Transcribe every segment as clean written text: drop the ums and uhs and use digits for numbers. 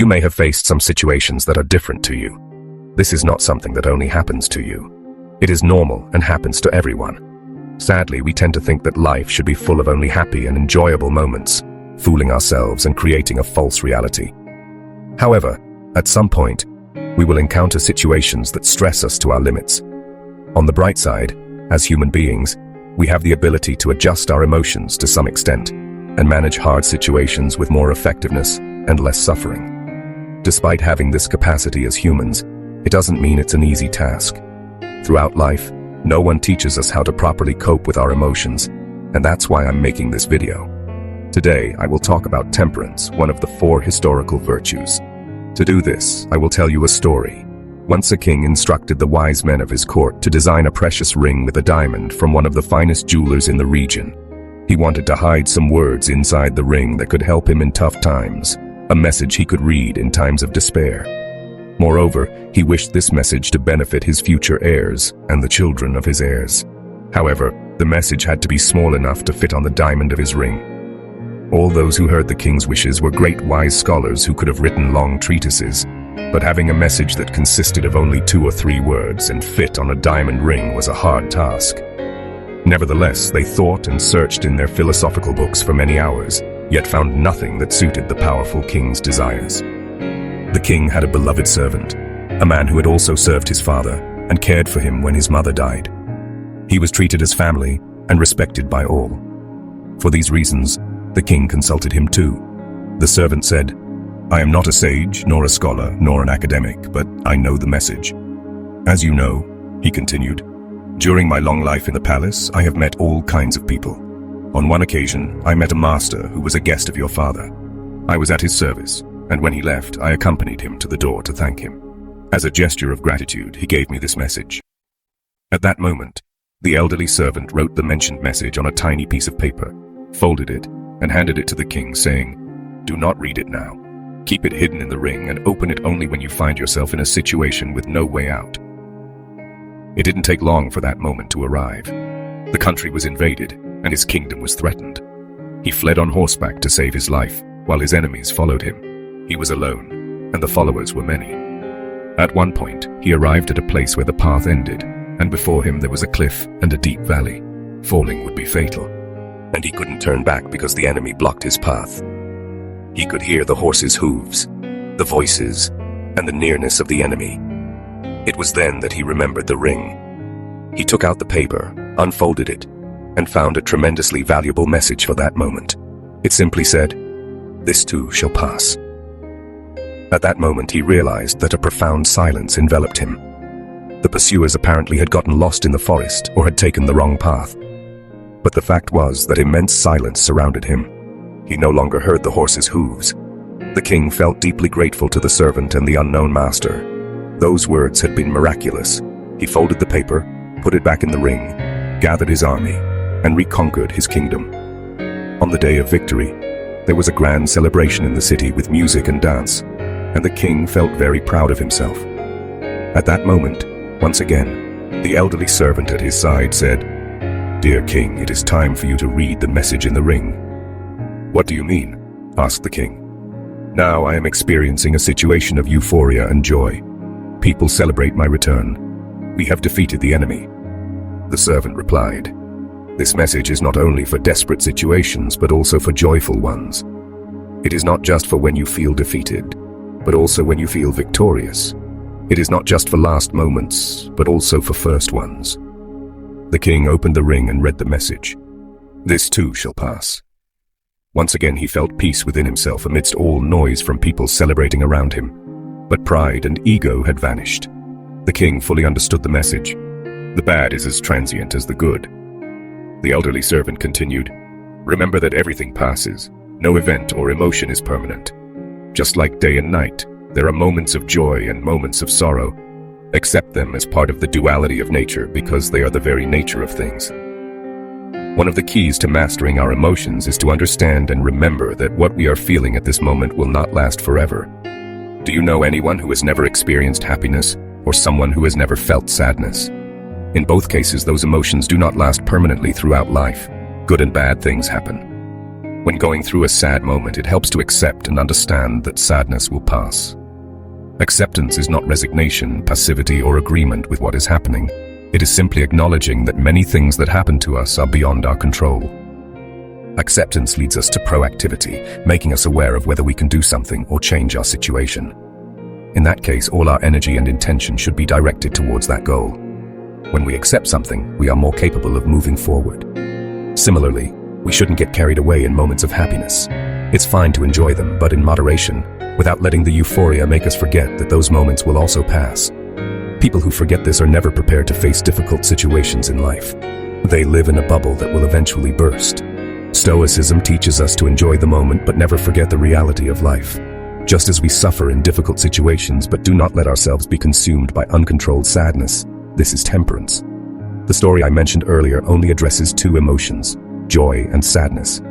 You may have faced some situations that are different to you. This is not something that only happens to you. It is normal and happens to everyone. Sadly, we tend to think that life should be full of only happy and enjoyable moments, fooling ourselves and creating a false reality. However, at some point, we will encounter situations that stress us to our limits. On the bright side, as human beings, we have the ability to adjust our emotions to some extent and manage hard situations with more effectiveness and less suffering. Despite having this capacity as humans, it doesn't mean it's an easy task. Throughout life, no one teaches us how to properly cope with our emotions, and that's why I'm making this video. Today, I will talk about temperance, one of the 4 historical virtues. To do this, I will tell you a story. Once a king instructed the wise men of his court to design a precious ring with a diamond from one of the finest jewelers in the region. He wanted to hide some words inside the ring that could help him in tough times, a message he could read in times of despair. Moreover, he wished this message to benefit his future heirs and the children of his heirs. However, the message had to be small enough to fit on the diamond of his ring. All those who heard the king's wishes were great wise scholars who could have written long treatises, but having a message that consisted of only 2 or 3 words and fit on a diamond ring was a hard task. Nevertheless, they thought and searched in their philosophical books for many hours, yet found nothing that suited the powerful king's desires. The king had a beloved servant, a man who had also served his father and cared for him when his mother died. He was treated as family and respected by all. For these reasons, the king consulted him too. The servant said, "I am not a sage, nor a scholar, nor an academic, but I know the message. As you know," he continued, "during my long life in the palace, I have met all kinds of people. On one occasion, I met a master who was a guest of your father. I was at his service, and when he left, I accompanied him to the door to thank him. As a gesture of gratitude, he gave me this message." At that moment, the elderly servant wrote the mentioned message on a tiny piece of paper, folded it, and handed it to the king, saying, "Do not read it now. Keep it hidden in the ring and open it only when you find yourself in a situation with no way out." It didn't take long for that moment to arrive. The country was invaded, and his kingdom was threatened. He fled on horseback to save his life, while his enemies followed him. He was alone, and the followers were many. At one point, he arrived at a place where the path ended, and before him there was a cliff and a deep valley. Falling would be fatal, and he couldn't turn back because the enemy blocked his path. He could hear the horses' hooves, the voices, and the nearness of the enemy. It was then that he remembered the ring. He took out the paper, unfolded it, and found a tremendously valuable message for that moment. It simply said, "This too shall pass." At that moment, he realized that a profound silence enveloped him. The pursuers apparently had gotten lost in the forest or had taken the wrong path. But the fact was that immense silence surrounded him. He no longer heard the horses' hooves. The king felt deeply grateful to the servant and the unknown master. Those words had been miraculous. He folded the paper, put it back in the ring, gathered his army, and reconquered his kingdom. On the day of victory, there was a grand celebration in the city with music and dance, and the king felt very proud of himself. At that moment, once again, the elderly servant at his side said, "Dear king, it is time for you to read the message in the ring." "What do you mean?" asked the king. "Now I am experiencing a situation of euphoria and joy. People celebrate my return. We have defeated the enemy." The servant replied, "This message is not only for desperate situations, but also for joyful ones. It is not just for when you feel defeated, but also when you feel victorious. It is not just for last moments, but also for first ones." The king opened the ring and read the message. "This too shall pass." Once again he felt peace within himself amidst all noise from people celebrating around him. But pride and ego had vanished. The king fully understood the message. The bad is as transient as the good. The elderly servant continued, "Remember that everything passes. No event or emotion is permanent. Just like day and night, there are moments of joy and moments of sorrow. Accept them as part of the duality of nature because they are the very nature of things." One of the keys to mastering our emotions is to understand and remember that what we are feeling at this moment will not last forever. Do you know anyone who has never experienced happiness or someone who has never felt sadness? In both cases, those emotions do not last permanently throughout life. Good and bad things happen. When going through a sad moment, it helps to accept and understand that sadness will pass. Acceptance is not resignation, passivity, or agreement with what is happening. It is simply acknowledging that many things that happen to us are beyond our control. Acceptance leads us to proactivity, making us aware of whether we can do something or change our situation. In that case, all our energy and intention should be directed towards that goal. When we accept something, we are more capable of moving forward. Similarly, we shouldn't get carried away in moments of happiness. It's fine to enjoy them, but in moderation, without letting the euphoria make us forget that those moments will also pass. People who forget this are never prepared to face difficult situations in life. They live in a bubble that will eventually burst. Stoicism teaches us to enjoy the moment but never forget the reality of life. Just as we suffer in difficult situations but do not let ourselves be consumed by uncontrolled sadness, this is temperance. The story I mentioned earlier only addresses two emotions, joy and sadness.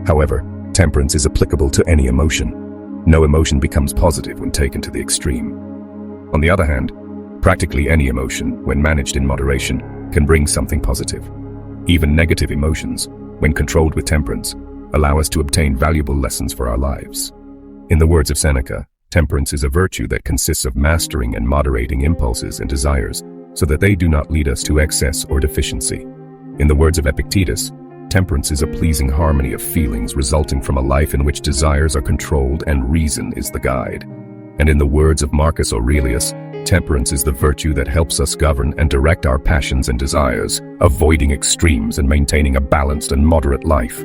However, temperance is applicable to any emotion. No emotion becomes positive when taken to the extreme. On the other hand, practically any emotion, when managed in moderation, can bring something positive. Even negative emotions, when controlled with temperance, allow us to obtain valuable lessons for our lives. In the words of Seneca, temperance is a virtue that consists of mastering and moderating impulses and desires so that they do not lead us to excess or deficiency. In the words of Epictetus, temperance is a pleasing harmony of feelings resulting from a life in which desires are controlled and reason is the guide. And in the words of Marcus Aurelius, temperance is the virtue that helps us govern and direct our passions and desires, avoiding extremes and maintaining a balanced and moderate life.